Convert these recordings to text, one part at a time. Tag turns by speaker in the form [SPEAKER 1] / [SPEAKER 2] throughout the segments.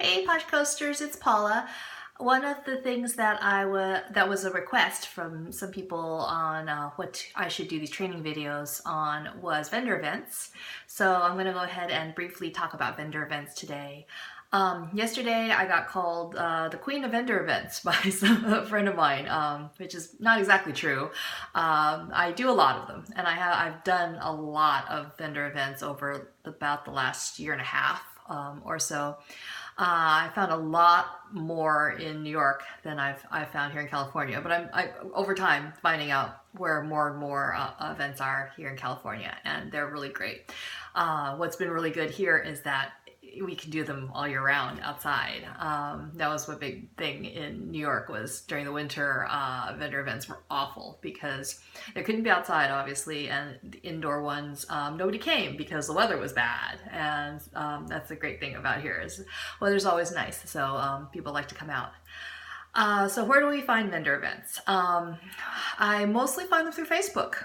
[SPEAKER 1] Hey Posh Coasters, it's Paula. One of the things that was a request from some people on what I should do these training videos on was vendor events. So I'm going to go ahead and briefly talk about vendor events today. Yesterday I got called the queen of vendor events by a friend of mine, which is not exactly true. I do a lot of them, and I've done a lot of vendor events over about the last year and a half or so. I found a lot more in New York than I've found here in California. But I over time finding out where more and more events are here in California, and they're really great. What's been really good here is that we can do them all year round outside. That was one big thing in New York was during the winter, vendor events were awful because they couldn't be outside, obviously, and the indoor ones, nobody came because the weather was bad. And that's the great thing about here is weather's always nice, so people like to come out. So where do we find vendor events? I mostly find them through Facebook.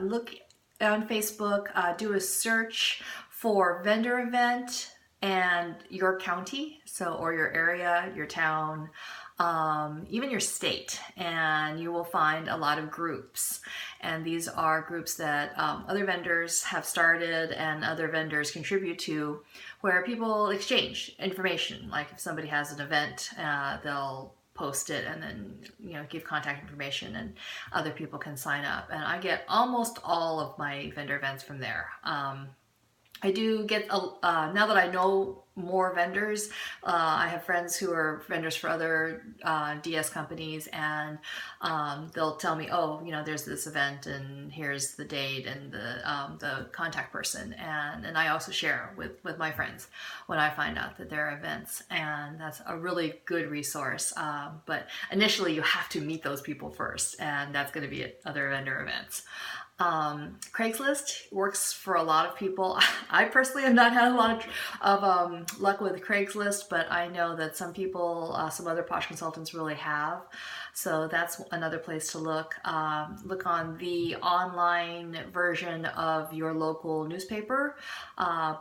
[SPEAKER 1] Look on Facebook, do a search for vendor event and your county, so or your area, your town, even your state, and you will find a lot of groups. And these are groups that other vendors have started and other vendors contribute to, where people exchange information. Like if somebody has an event, they'll post it and then give contact information and other people can sign up, and I get almost all of my vendor events from there. I do get, now that I know more vendors, I have friends who are vendors for other DS companies, and they'll tell me, oh, there's this event and here's the date and the contact person. And I also share with my friends when I find out that there are events, and that's a really good resource. But initially you have to meet those people first, and that's going to be at other vendor events. Craigslist works for a lot of people. I personally have not had a lot of luck with Craigslist, but I know that some people, some other Posh consultants really have. So that's another place to look. Look on the online version of your local newspaper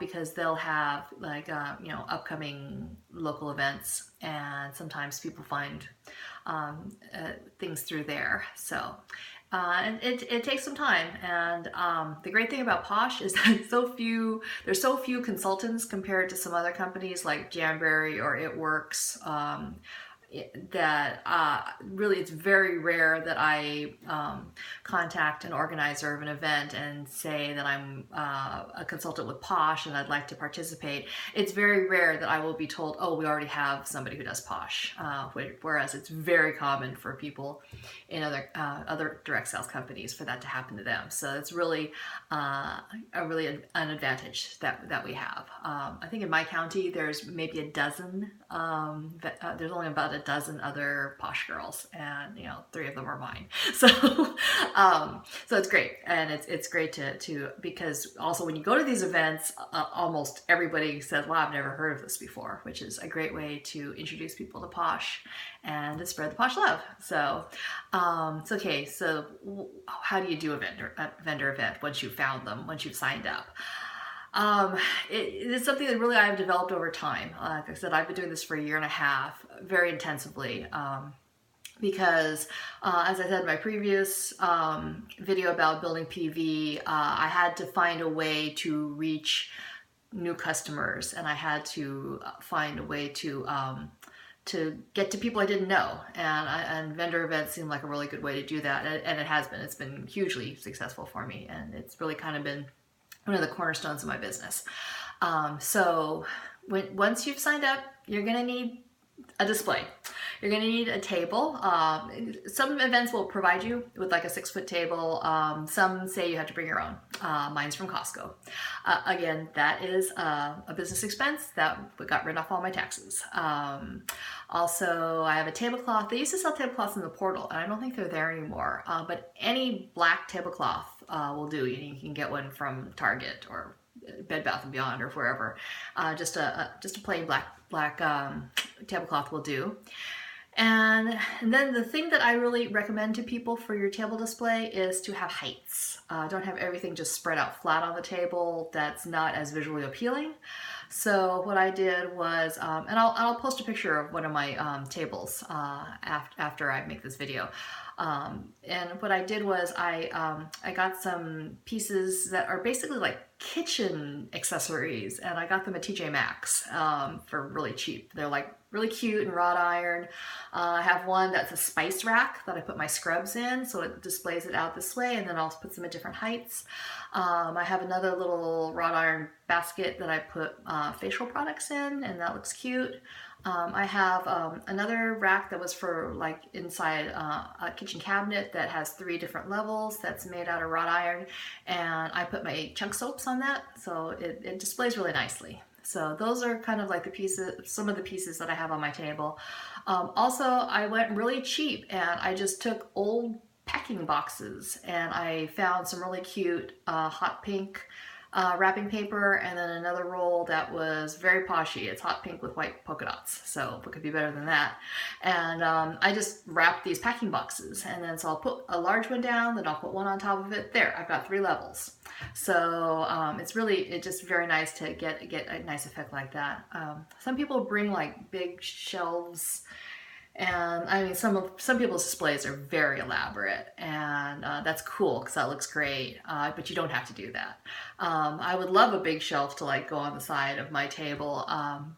[SPEAKER 1] because they'll have like upcoming local events, and sometimes people find things through there. So. And it takes some time, and the great thing about Posh is that there's so few consultants compared to some other companies like Jamberry or It Works, that really it's very rare that I contact an organizer of an event and say that I'm a consultant with Posh and I'd like to participate. It's very rare that I will be told, oh, we already have somebody who does Posh, whereas it's very common for people in other direct sales companies for that to happen to them. So it's really an advantage that we have. I think in my county there's maybe a dozen. There's only about a dozen other Posh girls, and 3 of them are mine. So so it's great, and it's great to because also when you go to these events, almost everybody says, "Wow, I've never heard of this before," which is a great way to introduce people to Posh and to spread the Posh love. So okay. So how do you do a vendor event once you've found them, once you've signed up? It is something that really I've developed over time. Like I said, I've been doing this for a year and a half, very intensively. Because, as I said in my previous video about building PV, I had to find a way to reach new customers, and I had to find a way to get to people I didn't know, and vendor events seemed like a really good way to do that, and it has been. It's been hugely successful for me, and it's really kind of been one of the cornerstones of my business. So once you've signed up, you're going to need a display. You're going to need a table. Some events will provide you with like a 6-foot table. Some say you have to bring your own. Mine's from Costco. Again, that is a business expense that got written off all my taxes. Also, I have a tablecloth. They used to sell tablecloths in the portal, and I don't think they're there anymore. But any black tablecloth will do. You can get one from Target or Bed Bath & Beyond or wherever. Just a plain black tablecloth will do. And then the thing that I really recommend to people for your table display is to have heights. Don't have everything just spread out flat on the table. That's not as visually appealing. So what I did was, and I'll post a picture of one of my tables after I make this video. And what I did was I got some pieces that are basically like kitchen accessories, and I got them at TJ Maxx for really cheap. They're like really cute and wrought iron. I have one that's a spice rack that I put my scrubs in, so it displays it out this way, and then I'll put them at different heights. I have another little wrought iron basket that I put facial products in, and that looks cute. I have another rack that was for like inside a kitchen cabinet that has 3 different levels that's made out of wrought iron, and I put my chunk soaps on that, so it displays really nicely. So those are kind of like the pieces, some of the pieces that I have on my table. Also, I went really cheap and I just took old packing boxes and I found some really cute hot pink wrapping paper, and then another roll that was very poshy. It's hot pink with white polka dots, so what could be better than that? And I just wrapped these packing boxes, and then so I'll put a large one down, then I'll put one on top of it. There, I've got 3 levels. So it's just very nice to get a nice effect like that. Some people bring like big shelves, and I mean, some people's displays are very elaborate, and that's cool because that looks great. But you don't have to do that. I would love a big shelf to like go on the side of my table,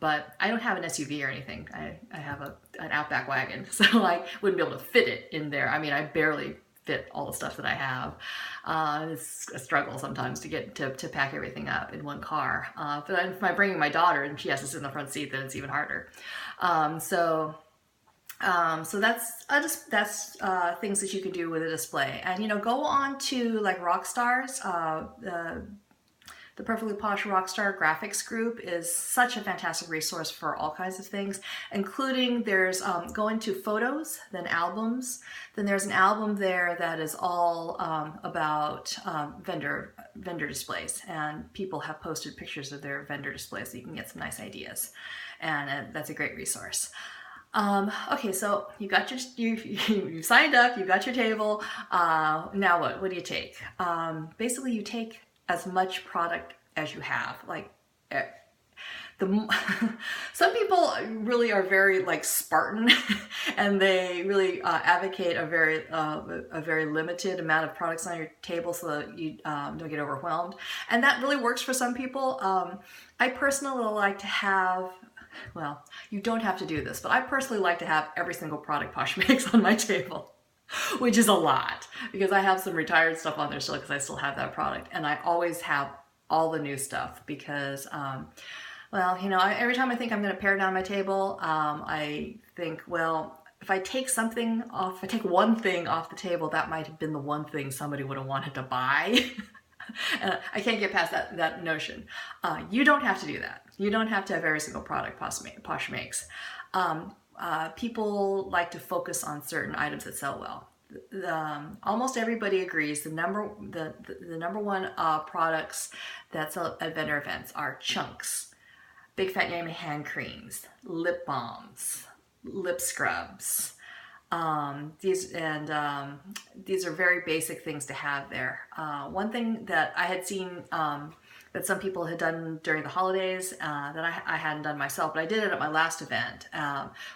[SPEAKER 1] but I don't have an SUV or anything. I have an Outback wagon, so I wouldn't be able to fit it in there. I mean, I barely fit all the stuff that I have. It's a struggle sometimes to get to pack everything up in one car. But if I'm bringing my daughter and she has to sit in the front seat, then it's even harder. So that's things that you can do with a display, and go on to like Rockstars. The Perfectly Posh Rockstar Graphics group is such a fantastic resource for all kinds of things, including there's go into photos, then albums. Then there's an album there that is all about vendor displays, and people have posted pictures of their vendor displays, so you can get some nice ideas, and that's a great resource. Okay, so you got you signed up, you got your table. Now what? What do you take? Basically, you take as much product as you have. Like the some people really are very like Spartan, and they really advocate a very limited amount of products on your table so that you don't get overwhelmed. And that really works for some people. I personally like to have, well, you don't have to do this, but I personally like to have every single product Posh makes on my table, which is a lot because I have some retired stuff on there still because I still have that product. And I always have all the new stuff because, well, every time I think I'm going to pare down my table, I think, well, if I take one thing off the table, that might have been the one thing somebody would have wanted to buy. I can't get past that notion. You don't have to do that. You don't have to have every single product Posh makes. People like to focus on certain items that sell well. Almost everybody agrees the number one products that sell at vendor events are chunks, Big Fat Yummy hand creams, lip balms, lip scrubs. These are very basic things to have there. One thing that I had seen that some people had done during the holidays that I hadn't done myself, but I did it at my last event,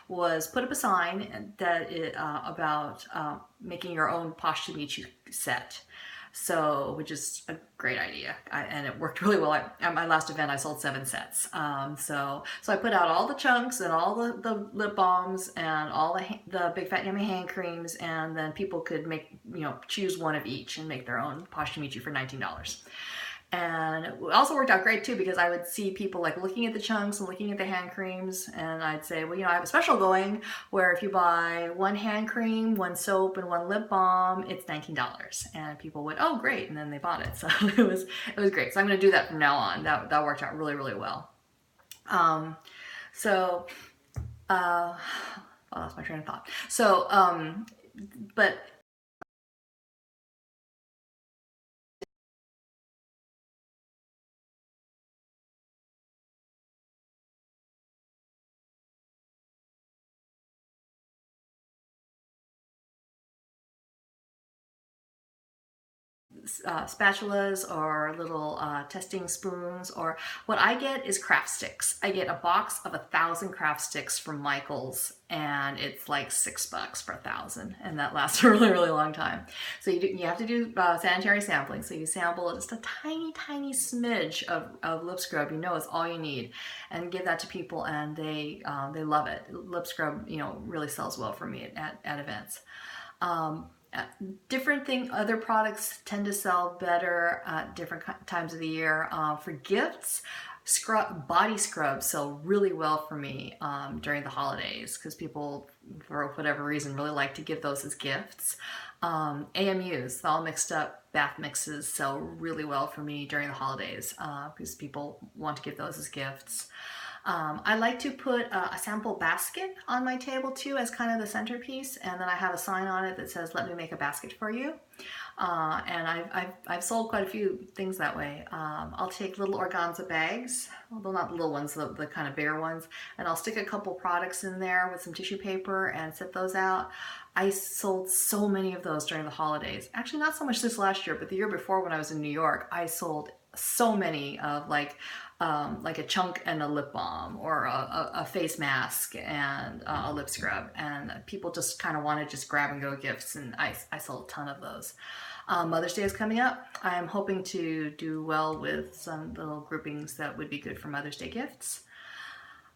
[SPEAKER 1] was put up a sign about making your own Posh to Meet You set. So, which is a great idea, and it worked really well. At my last event, I sold 7 sets. So I put out all the chunks and all the lip balms and all the Big Fat Yummy hand creams, and then people could choose one of each and make their own Posh to Meet You for $19. And it also worked out great too because I would see people like looking at the chunks and looking at the hand creams, and I'd say, well, I have a special going where if you buy 1 hand cream, 1 soap, and 1 lip balm, it's $19. And people went, oh, great, and then they bought it. So it was great. So I'm going to do that from now on. That worked out really, really well. I lost my train of thought. So, but spatulas or little testing spoons, or what I get is craft sticks. I get a box of 1,000 craft sticks from Michaels, and it's like $6 for 1,000, and that lasts a really, really long time. So you have to do sanitary sampling. So you sample just a tiny, tiny smidge of lip scrub. You know it's all you need, and give that to people, and they love it. Lip scrub, really sells well for me at events. Um, other products tend to sell better at different times of the year. For gifts, body scrubs sell really well for me during the holidays, because people, for whatever reason, really like to give those as gifts. AMUs, all mixed up bath mixes, sell really well for me during the holidays, because people want to give those as gifts. I like to put a sample basket on my table too, as kind of the centerpiece, and then I have a sign on it that says, "Let me make a basket for you." And I've sold quite a few things that way. I'll take little organza bags, although not the little ones, the kind of bare ones, and I'll stick a couple products in there with some tissue paper and set those out. I sold so many of those during the holidays. Actually, not so much this last year, but the year before, when I was in New York, I sold so many of like a chunk and a lip balm, or a face mask and a lip scrub, and people just kind of want to just grab and go gifts, and I sold a ton of those. Mother's Day is coming up. I'm hoping to do well with some little groupings that would be good for Mother's Day gifts.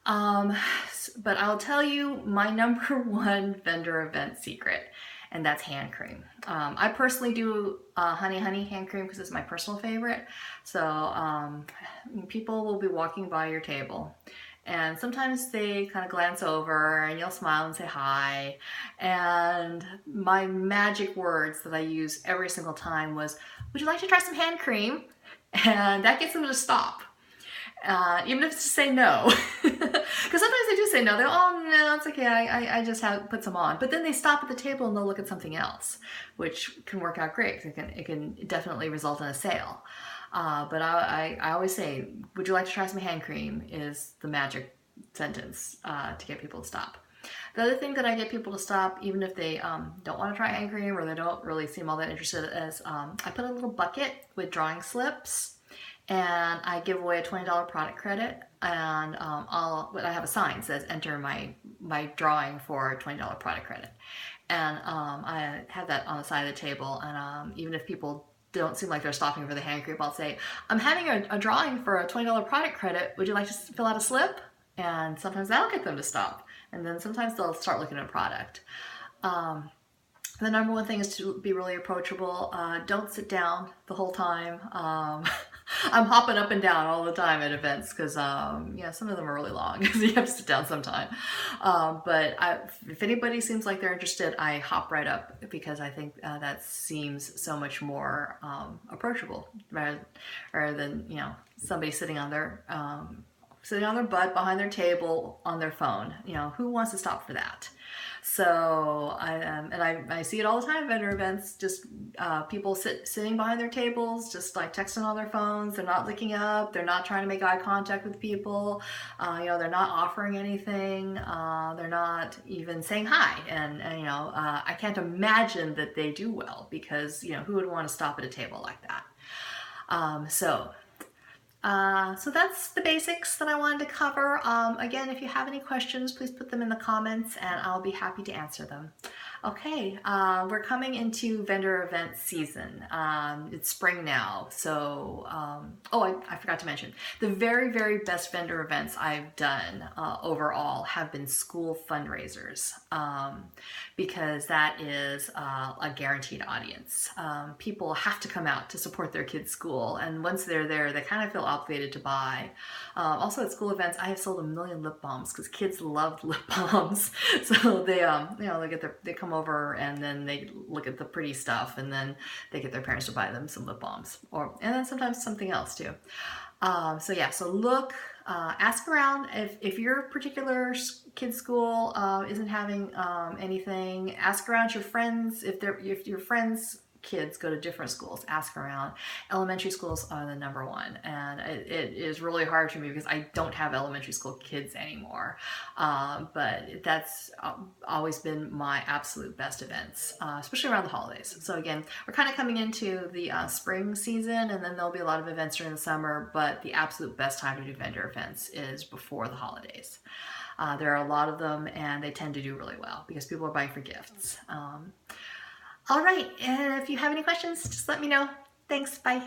[SPEAKER 1] But I'll tell you my number one vendor event secret, and that's hand cream. I personally do Honey Honey hand cream because it's my personal favorite. So people will be walking by your table, and sometimes they kind of glance over and you'll smile and say hi. And my magic words that I use every single time was, "Would you like to try some hand cream?" And that gets them to stop. Even if it's to say no. Because sometimes they do say no. They're, "Oh, no, it's okay. I just have put some on." But then they stop at the table and they'll look at something else, which can work out great. It can definitely result in a sale. But I always say, "Would you like to try some hand cream?" is the magic sentence to get people to stop. The other thing that I get people to stop, even if they don't want to try hand cream, or they don't really seem all that interested, is I put a little bucket with drawing slips, and I give away a $20 product credit, and I have a sign that says, "Enter my drawing for a $20 product credit," and I have that on the side of the table, and even if people don't seem like they're stopping for the hand cream, I'll say, "I'm having a drawing for a $20 product credit. Would you like to fill out a slip?" And sometimes that'll get them to stop, and then sometimes they'll start looking at a product. The number one thing is to be really approachable. Don't sit down the whole time. I'm hopping up and down all the time at events because, some of them are really long, so you have to sit down sometime. But if anybody seems like they're interested, I hop right up, because I think that seems so much more approachable, rather than somebody sitting on their butt behind their table on their phone. Who wants to stop for that? So I see it all the time at vendor events. Just people sitting behind their tables, just like texting on their phones. They're not looking up. They're not trying to make eye contact with people. They're not offering anything. They're not even saying hi. And I can't imagine that they do well, because who would want to stop at a table like that? So that's the basics that I wanted to cover. Again, if you have any questions, please put them in the comments and I'll be happy to answer them. Okay, we're coming into vendor event season. It's spring now, so, I forgot to mention, the very, very best vendor events I've done overall have been school fundraisers, because that is a guaranteed audience. People have to come out to support their kids' school, and once they're there, they kind of feel obligated to buy. Also at school events, I have sold 1 million lip balms, because kids love lip balms. So they come over and then they look at the pretty stuff, and then they get their parents to buy them some lip balms, and then sometimes something else too. So look, ask around if your particular kid's school isn't having anything. Ask around your friends if your friends' kids go to different schools, ask around. Elementary schools are the number one, and it is really hard for me because I don't have elementary school kids anymore. But that's always been my absolute best events, especially around the holidays. So again, we're kind of coming into the spring season, and then there'll be a lot of events during the summer, but the absolute best time to do vendor events is before the holidays. There are a lot of them, and they tend to do really well because people are buying for gifts. All right, and if you have any questions, just let me know. Thanks, bye.